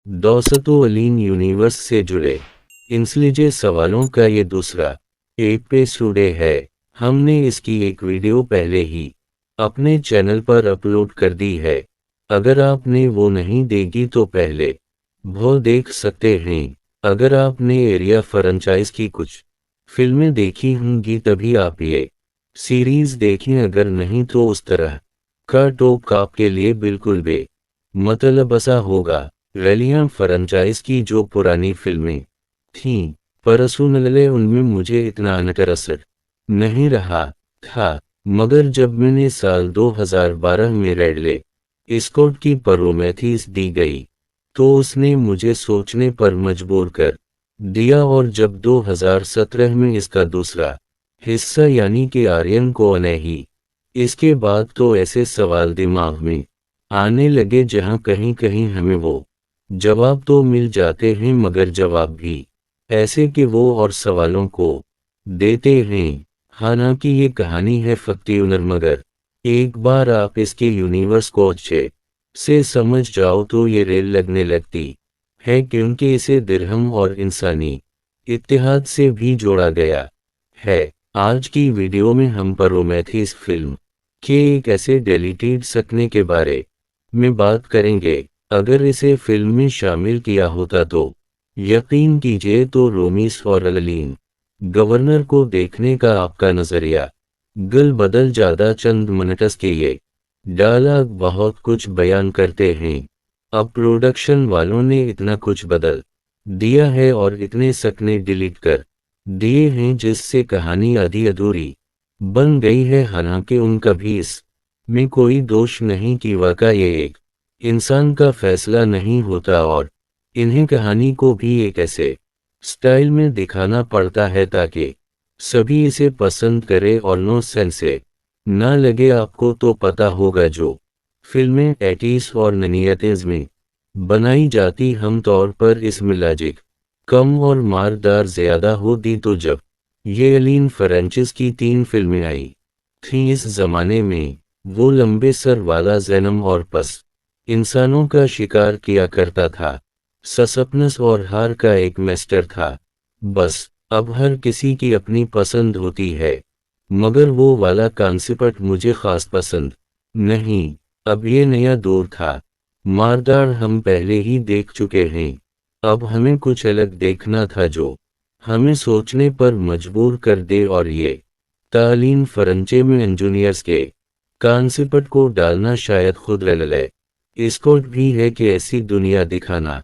दोस्तों, अलीन यूनिवर्स से जुड़े इंसलिजे सवालों का ये दूसरा एपिसोड है। हमने इसकी एक वीडियो पहले ही अपने चैनल पर अपलोड कर दी है। अगर आपने वो नहीं देखी तो पहले वो देख सकते हैं। अगर आपने एरिया फ्रेंचाइज की कुछ फिल्में देखी होंगी तभी आप ये सीरीज देखें, अगर नहीं तो उस तरह का टॉक आपके लिए बिल्कुल मतलब ऐसा होगा। रैलियां फ्रेंचाइज की जो पुरानी फिल्में थीं, पर्सनली उनमें मुझे इतना इंटरेस्ट नहीं रहा था, मगर जब मैंने साल 2012 में रेडले स्कॉट की प्रोमेथीज दी गई तो उसने मुझे सोचने पर मजबूर कर दिया। और जब 2017 में इसका दूसरा हिस्सा यानी कि आर्यन को अनही, इसके बाद तो ऐसे सवाल दिमाग में आने लगे जहां कहीं कहीं हमें वो जवाब तो मिल जाते हैं मगर जवाब भी ऐसे कि वो और सवालों को देते हैं। हालांकि ये कहानी है फिक्टिवल, मगर एक बार आप इसके यूनिवर्स को अच्छे से समझ जाओ तो ये रेल लगने लगती है, क्योंकि इसे दिरहम और इंसानी इत्तेहाद से भी जोड़ा गया है। आज की वीडियो में हम प्रोमेथीज फिल्म के एक ऐसे डिलीटेड सकने के बारे में बात करेंगे। अगर इसे फिल्म में शामिल किया होता तो यकीन कीजिए तो रोमिस और अलीन गवर्नर को देखने का आपका नजरिया गल बदल जाता। चंद मिनट्स के ये डायलॉग बहुत कुछ बयान करते हैं। अब प्रोडक्शन वालों ने इतना कुछ बदल दिया है और इतने सकने डिलीट कर दिए हैं जिससे कहानी आधी अधूरी बन गई है। हालांकि उनका भी इस में कोई दोष नहीं कि वाकई ये एक इंसान का फैसला नहीं होता और इन्हें कहानी को भी एक ऐसे स्टाइल में दिखाना पड़ता है ताकि सभी इसे पसंद करें और नो सेंस से ना लगे। आपको तो पता होगा जो फिल्में 80s और 90s में बनाई जाती, हम तौर पर इसमें लॉजिक कम और मारदार ज्यादा होती, तो जब ये अलीन फ्रेंचाइज की 3 फिल्में आई थीं इस जमाने में, वो लंबे सर वाला जन्म और पस इंसानों का शिकार किया करता था। सस्पेंस और हार का एक मास्टर था। बस अब हर किसी की अपनी पसंद होती है, मगर वो वाला कॉन्सेप्ट मुझे खास पसंद नहीं। अब ये नया दौर था। मारदार हम पहले ही देख चुके हैं, अब हमें कुछ अलग देखना था जो हमें सोचने पर मजबूर कर दे। और ये तालीम फ्रेंचाइज में इंजीनियर्स के कॉन्सेप्ट को डालना शायद खुद रैले स्कॉट भी है कि ऐसी दुनिया दिखाना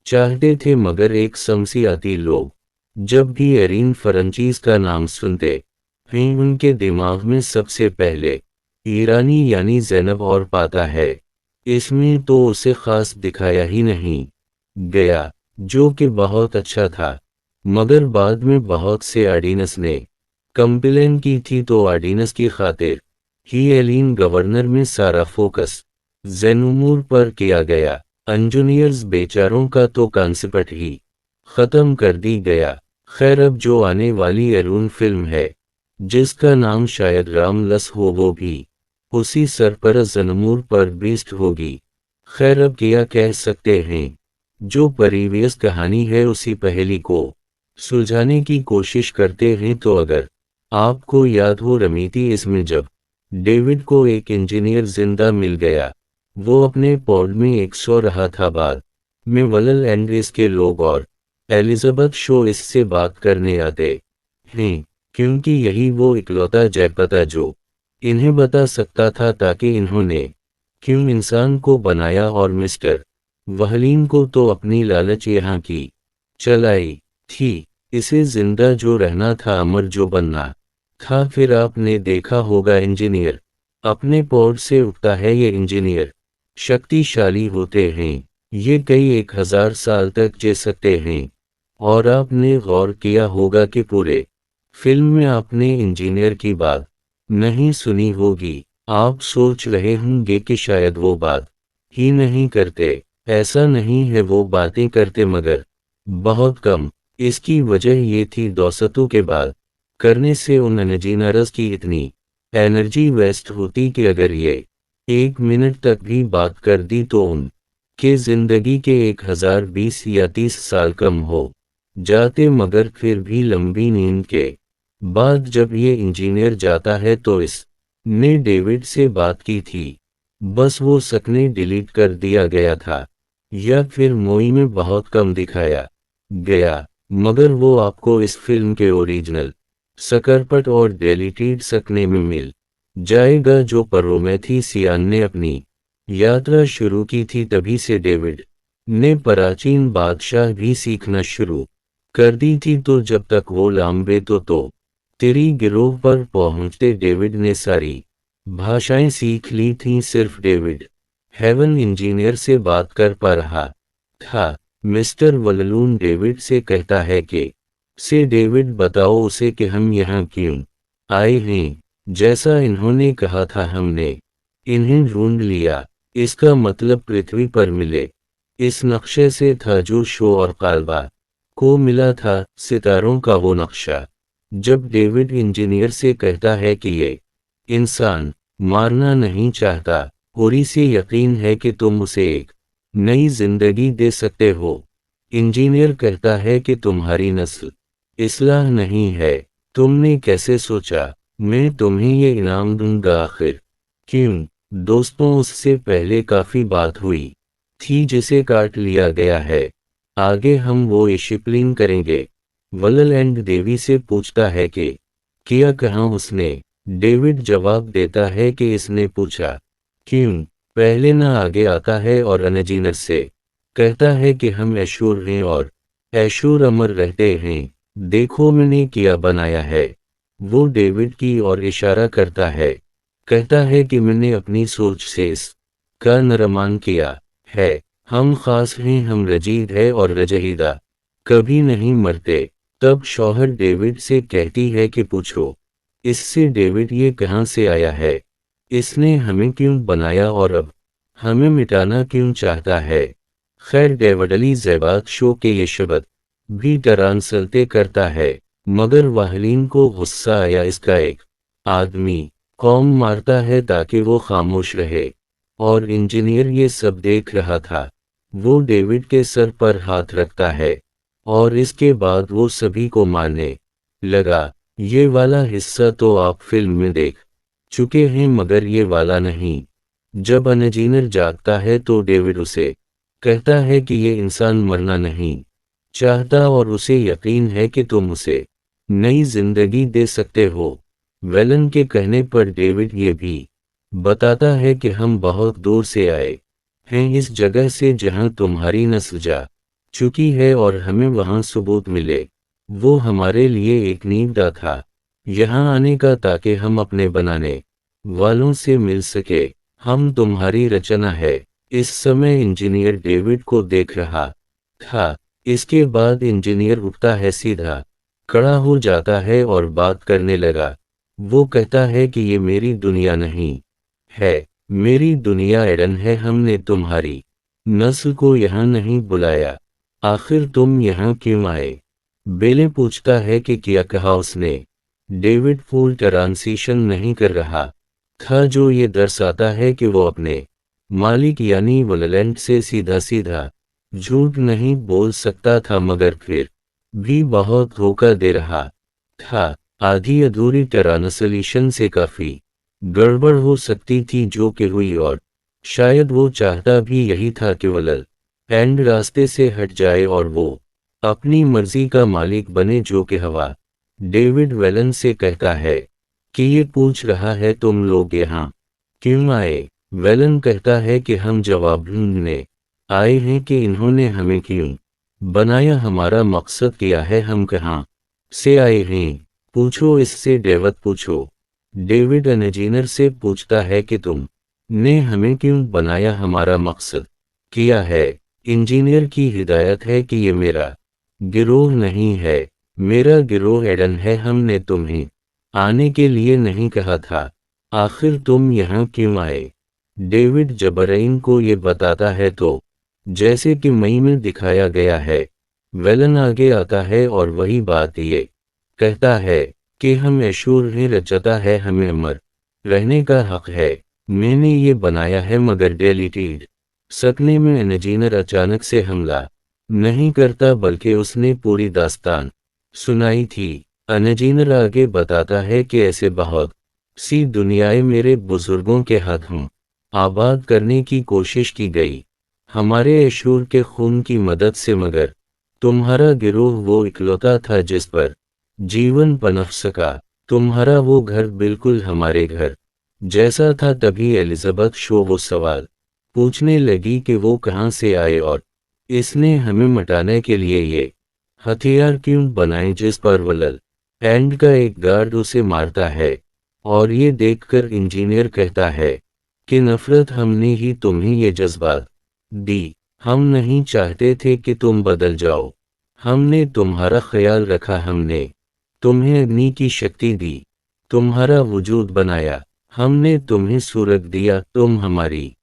चाहते थे। मगर एक समसी आती लोग जब भी अलीन फ्रेंचाइज का नाम सुनते हैं उनके दिमाग में सबसे पहले ईरानी यानी ज़ैनब और पाता है। इसमें तो उसे खास दिखाया ही नहीं गया, जो कि बहुत अच्छा था, मगर बाद में बहुत से ऑडियंस ने कंप्लेन की थी तो ऑडियंस की खातिर ही एलीन गवर्नर में सारा फोकस ज़ेनुमूर पर किया गया। इंजीनियर्स बेचारों का तो कॉन्सेप्ट ही खत्म कर दी गया। खैर, अब जो आने वाली अरून फिल्म है जिसका नाम शायद रामलस हो, वो भी उसी सरपरस्त ज़ेनुमूर पर बेस्ड होगी। खैर, अब क्या कह सकते हैं, जो प्रीवियस कहानी है उसी पहेली को सुलझाने की कोशिश करते हैं। तो अगर आपको याद हो रमीती, इसमें जब डेविड को एक इंजीनियर जिंदा मिल गया, वो अपने पॉड में एक सो रहा था। बाद में वलल एंड्रेस के लोग और एलिजाबेथ शो इससे बात करने आते हैं, क्योंकि यही वो इकलौता जयपता जो इन्हें बता सकता था ताकि इन्होंने क्यों इंसान को बनाया। और मिस्टर वहलीन को तो अपनी लालच यहाँ की चलाई थी, इसे जिंदा जो रहना था, अमर जो बनना था। फिर आपने देखा होगा इंजीनियर अपने पॉड से उठता है। ये इंजीनियर शक्तिशाली होते हैं, ये कई 1000 साल तक जी सकते हैं। और आपने गौर किया होगा कि पूरे फिल्म में आपने इंजीनियर की बात नहीं सुनी होगी। आप सोच रहे होंगे कि शायद वो बात ही नहीं करते। ऐसा नहीं है, वो बातें करते मगर बहुत कम। इसकी वजह ये थी दोस्तों के बाद करने से उन इंजीनियर्स की इतनी एनर्जी वेस्ट होती कि अगर ये 1 मिनट तक भी बात कर दी तो उन कि जिंदगी के 1020 या 30 साल कम हो जाते, मगर फिर भी लंबी नींद के बाद जब ये इंजीनियर जाता है तो इस ने डेविड से बात की थी, बस वो सकने डिलीट कर दिया गया था या फिर मूवी में बहुत कम दिखाया गया, मगर वो आपको इस फिल्म के ओरिजिनल सकरपट और डिलीटेड सकने में मिल जाएगा जो प्रोमेथियस ने अपनी यात्रा शुरू की थी। तभी से डेविड ने प्राचीन बादशाह भी सीखना शुरू कर दी थी, तो जब तक वो लाम्बे तो तेरी गिरोह पर पहुंचते डेविड ने सारी भाषाएं सीख ली थीं। सिर्फ डेविड हेवन इंजीनियर से बात कर पा रहा था। मिस्टर वल्लून डेविड से कहता है कि डेविड बताओ उसे कि हम यहाँ क्यों आए हैं। जैसा इन्होंने कहा था हमने इन्हें ढूंढ लिया, इसका मतलब पृथ्वी पर मिले इस नक्शे से था जो शो और काल्बा को मिला था, सितारों का वो नक्शा। जब डेविड इंजीनियर से कहता है कि ये इंसान मारना नहीं चाहता और इसे यकीन है कि तुम उसे एक नई जिंदगी दे सकते हो, इंजीनियर कहता है कि तुम्हारी नस्ल इस्लाह नहीं है। तुमने कैसे सोचा मैं तुम्हें ये इनाम दूंगा आखिर क्यों? दोस्तों, उससे पहले काफी बात हुई थी जिसे काट लिया गया है। आगे हम वो शिपलिंग करेंगे। वल्लैंड देवी से पूछता है कि क्या कहा उसने। डेविड जवाब देता है कि इसने पूछा क्यों पहले ना आगे आता है और अनजीनर से कहता है कि हम ऐशूर हैं और ऐशूर अमर रहते हैं। देखो मैंने क्या बनाया है। वो डेविड की ओर इशारा करता है, कहता है कि मैंने अपनी सोच से इस का निर्माण किया है। हम खास हैं, हम रजीद है और रजहीदा कभी नहीं मरते। तब शौहर डेविड से कहती है कि पूछो इससे डेविड ये कहाँ से आया है, इसने हमें क्यों बनाया और अब हमें मिटाना क्यों चाहता है। खैर डेविड अली ज़ैबात शो के ये शब्द भी डरानसलते करता है, मगर वाहलीन को गुस्सा आया। इसका एक आदमी कौम मारता है ताकि वो खामोश रहे और इंजीनियर ये सब देख रहा था। वो डेविड के सर पर हाथ रखता है और इसके बाद वो सभी को मारने लगा। ये वाला हिस्सा तो आप फिल्म में देख चुके हैं, मगर ये वाला नहीं। जब इंजीनियर जागता है तो डेविड उसे कहता है कि ये इंसान मरना नहीं चाहता और उसे यकीन है कि तुम उसे नई जिंदगी दे सकते हो। वेलन के कहने पर डेविड ये भी बताता है कि हम बहुत दूर से आए हैं, इस जगह से जहां तुम्हारी नस्ल जा चुकी है और हमें वहां सबूत मिले। वो हमारे लिए एक नींदा था यहाँ आने का ताकि हम अपने बनाने वालों से मिल सके। हम तुम्हारी रचना है। इस समय इंजीनियर डेविड को देख रहा था। इसके बाद इंजीनियर उठता है, सीधा खड़ा हो जाता है और बात करने लगा। वो कहता है कि ये मेरी दुनिया नहीं है, मेरी दुनिया एडन है। हमने तुम्हारी नस्ल को यहाँ नहीं बुलाया, आखिर तुम यहाँ क्यों आए? बेले पूछता है कि क्या कहा उसने। डेविड फुल ट्रांसिशन नहीं कर रहा था, जो ये दर्शाता है कि वो अपने मालिक यानी वल्लैंड से सीधा सीधा झूठ नहीं बोल सकता था, मगर फिर भी बहुत धोखा दे रहा था। आधी अधूरी ट्रांसलेशन से काफी गड़बड़ हो सकती थी जो कि हुई, और शायद वो चाहता भी यही था कि वल्लैंड रास्ते से हट जाए और वो अपनी मर्जी का मालिक बने, जो कि हवा। डेविड वेलन से कहता है कि ये पूछ रहा है तुम लोग यहाँ क्यों आए। वेलन कहता है कि हम जवाब ढूंढने आए हैं कि इन्होंने हमें क्यों बनाया, हमारा मकसद क्या है, हम कहाँ से आए हैं। पूछो इससे, डेविड पूछो। डेविड इंजीनियर से पूछता है कि तुम ने हमें क्यों बनाया, हमारा मकसद क्या है। इंजीनियर की हिदायत है कि ये मेरा गिरोह नहीं है, मेरा गिरोह एडन है। हमने तुम्हें आने के लिए नहीं कहा था, आखिर तुम यहाँ क्यों आए। डेविड जबरैन को ये बताता है तो जैसे कि मई में दिखाया गया है। वेलन आगे आता है और वही बात ये कहता है कि हम ऐशूर ने रचता है, हमें अमर रहने का हक है। मैंने ये बनाया है मगर डिलीटेड सपने में इंजीनियर अचानक से हमला नहीं करता बल्कि उसने पूरी दास्तान सुनाई थी। इंजीनियर आगे बताता है कि ऐसे बहुत सी दुनियाएं मेरे बुजुर्गों के हाथों आबाद करने की कोशिश की गई, हमारे अशूर के खून की मदद से, मगर तुम्हारा गिरोह वो इकलौता था जिस पर जीवन पनप सका। तुम्हारा वो घर बिल्कुल हमारे घर जैसा था। तभी एलिजाबेथ शो वो सवाल पूछने लगी कि वो कहाँ से आए और इसने हमें मिटाने के लिए ये हथियार क्यों बनाए जिस पर वलल एंड का एक गार्ड उसे मारता है। और ये देखकर इंजीनियर कहता है कि नफरत हमने ही तुम्हें ये जज्बात दी। हम नहीं चाहते थे कि तुम बदल जाओ। हमने तुम्हारा ख्याल रखा, हमने तुम्हें अग्नि की शक्ति दी, तुम्हारा वजूद बनाया, हमने तुम्हें सूरज दिया, तुम हमारी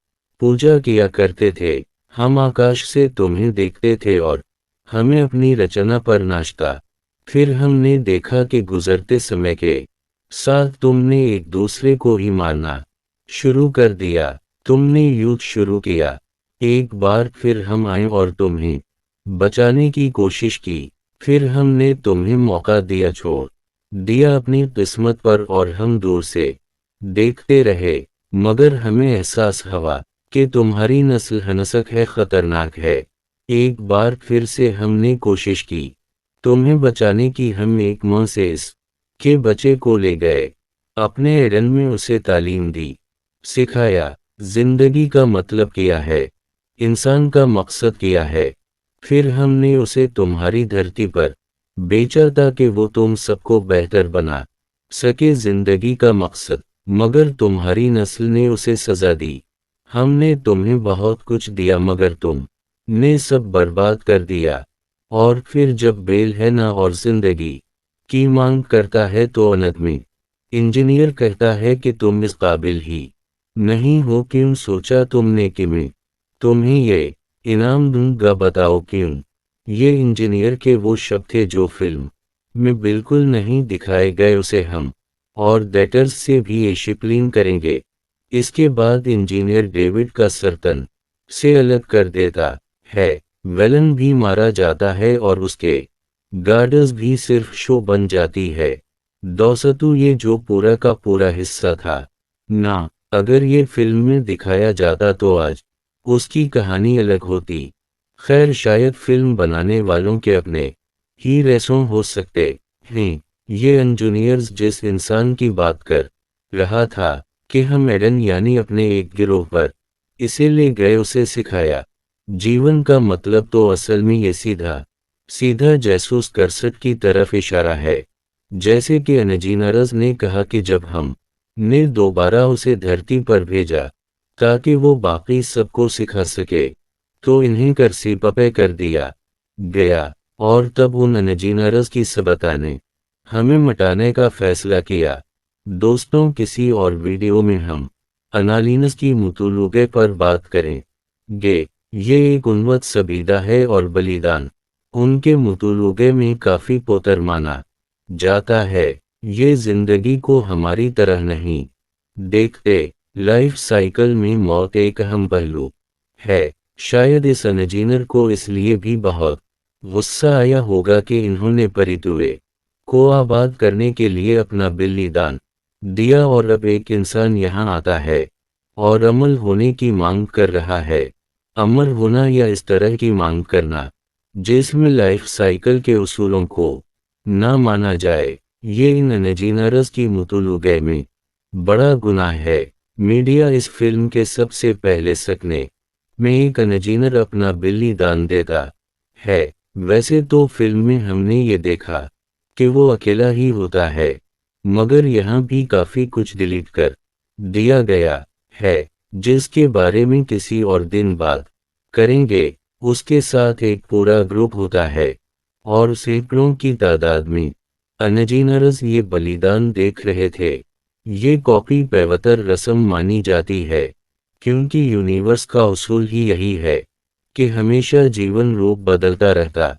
पूजा किया करते थे। हम आकाश से तुम्हें देखते थे और हमें अपनी रचना पर नाचता। फिर हमने देखा कि गुजरते समय के साथ तुमने एक दूसरे को ही मारना शुरू कर दिया। तुमने युद्ध शुरू किया। एक बार फिर हम आए और तुम्हें बचाने की कोशिश की। फिर हमने तुम्हें मौका दिया, छोड़ दिया अपनी किस्मत पर और हम दूर से देखते रहे। मगर हमें एहसास हुआ कि तुम्हारी नस्ल हनसक है, खतरनाक है। एक बार फिर से हमने कोशिश की तुम्हें बचाने की। हम एक मां से इस के बच्चे को ले गए, अपने एडन में उसे तालीम दी, सिखाया जिंदगी का मतलब क्या है, इंसान का मकसद क्या है। फिर हमने उसे तुम्हारी धरती पर बेचा ताकि वो तुम सबको बेहतर बना सके, जिंदगी का मकसद। मगर तुम्हारी नस्ल ने उसे सजा दी। हमने तुम्हें बहुत कुछ दिया मगर तुम ने सब बर्बाद कर दिया। और फिर जब बेल है ना और जिंदगी की मांग करता है तो अनंत में इंजीनियर कहता है कि तुम इस काबिल ही नहीं हो। क्यों सोचा तुमने कि मैं तुम्हें ये इनाम दूंगा, बताओ क्यों। ये इंजीनियर के वो शब्द थे जो फिल्म में बिल्कुल नहीं दिखाए गए। उसे हम और डेटर्स से भी एशिप्लिन करेंगे। इसके बाद इंजीनियर डेविड का सर्तन से अलग कर देता है। वेलन भी मारा जाता है और उसके गार्डर्स भी सिर्फ शो बन जाती है। दोस्तों, ये जो पूरा का पूरा हिस्सा था ना, अगर ये फिल्म में दिखाया जाता तो आज उसकी कहानी अलग होती। खैर, शायद फिल्म बनाने वालों के अपने ही रेसों हो सकते हैं। ये इंजीनियर्स जिस इंसान की बात कर रहा था कि हम एडन यानी अपने एक गिरोह पर इसे ले गए, उसे सिखाया जीवन का मतलब, तो असल में ये सीधा सीधा जैसूस करसट की तरफ इशारा है। जैसे कि इंजीनियर्स ने कहा कि जब हम ने दोबारा उसे धरती पर भेजा ताकि वो बाकी सबको सिखा सके, तो इन्हें करसीपपे कर दिया गया। और तब उन इंजीनियर्स की सभ्यता ने हमें मिटाने का फैसला किया। दोस्तों, किसी और वीडियो में हम अनालिनस की मुतुलुगे पर बात करेंगे। ये एक उन्मत्त सबीदा है और बलिदान उनके मुतुलुगे में काफी पोतर माना जाता है। ये जिंदगी को हमारी तरह नहीं देखते। लाइफ साइकिल में मौत एक अहम पहलू है। शायद इस इंजीनियर को इसलिए भी बहुत गुस्सा आया होगा कि इन्होंने परितुए को आबाद करने के लिए अपना बलिदान दिया और अब एक इंसान यहाँ आता है और अमल होने की मांग कर रहा है। अमर होना या इस तरह की मांग करना जिसमें लाइफ साइकिल के उसूलों को ना माना जाए, ये इन इंजीनियर्स की मुतुलुगे में बड़ा गुनाह है। मीडिया इस फिल्म के सबसे पहले सकने में एक इंजीनियर अपना बलिदान देता है। वैसे तो फिल्म में हमने ये देखा कि वो अकेला ही होता है, मगर यहाँ भी काफी कुछ डिलीट कर दिया गया है जिसके बारे में किसी और दिन बात करेंगे। उसके साथ एक पूरा ग्रुप होता है और सैकड़ों की तादाद में इंजीनियर्स ये बलिदान देख रहे थे। ये कॉपी पैवतर रस्म मानी जाती है क्योंकि यूनिवर्स का उसूल ही यही है कि हमेशा जीवन रूप बदलता रहता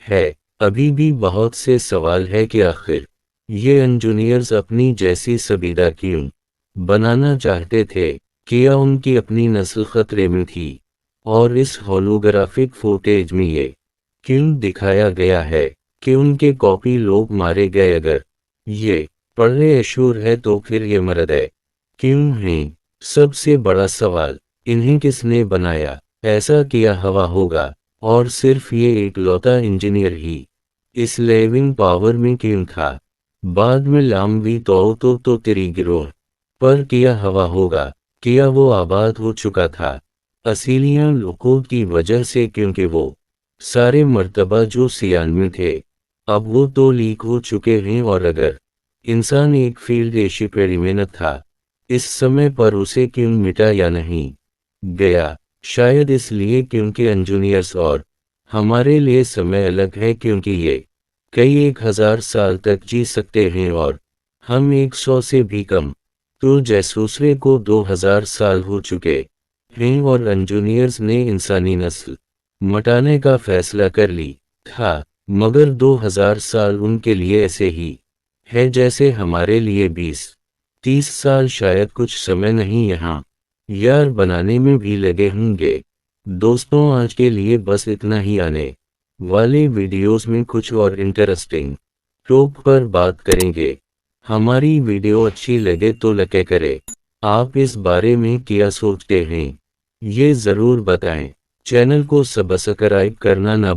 है। अभी भी बहुत से सवाल है कि आखिर ये इंजीनियर्स अपनी जैसी सबीदा क्यों बनाना चाहते थे? क्या उनकी अपनी नस्ल खतरे में थी और इस होलोग्राफिक फुटेज में ये क्यों दिखाया गया है कि उनके कॉपी लोग मारे गए? अगर ये पढ़े अशूर है तो फिर ये मर्द है क्यों हैं? सबसे बड़ा सवाल, इन्हें किसने बनाया? ऐसा किया हवा होगा, और सिर्फ ये एक लौता इंजीनियर ही इस लिविंग पावर में क्यों था? बाद में लामवी तो तेरी गिरोह पर किया हवा होगा, किया वो आबाद हो चुका था असीलियन लोगों की वजह से, क्योंकि वो सारे मर्तबा जो सियान में थे अब वो तो लीक हो चुके हैं। और अगर इंसान एक फील्ड एक्सपेरिमेंट था, इस समय पर उसे क्यों मिटाया नहीं गया? शायद इसलिए क्योंकि इंजीनियर्स और हमारे लिए समय अलग है, क्योंकि ये कई 1000 साल तक जी सकते हैं और हम 100 से भी कम। तो जैसूसरे को 2000 साल हो चुके हैं और इंजीनियर्स ने इंसानी नस्ल मटाने का फैसला कर ली था, मगर 2000 साल उनके लिए ऐसे ही है जैसे हमारे लिए 20-30 साल। शायद कुछ समय नहीं यहाँ यार बनाने में भी लगे होंगे। दोस्तों, आज के लिए बस इतना ही। आने वाले वीडियोस में कुछ और इंटरेस्टिंग टॉप पर बात करेंगे। हमारी वीडियो अच्छी लगे तो लाइक करें। आप इस बारे में क्या सोचते हैं ये ज़रूर बताएं। चैनल को सब्सक्राइब करना ना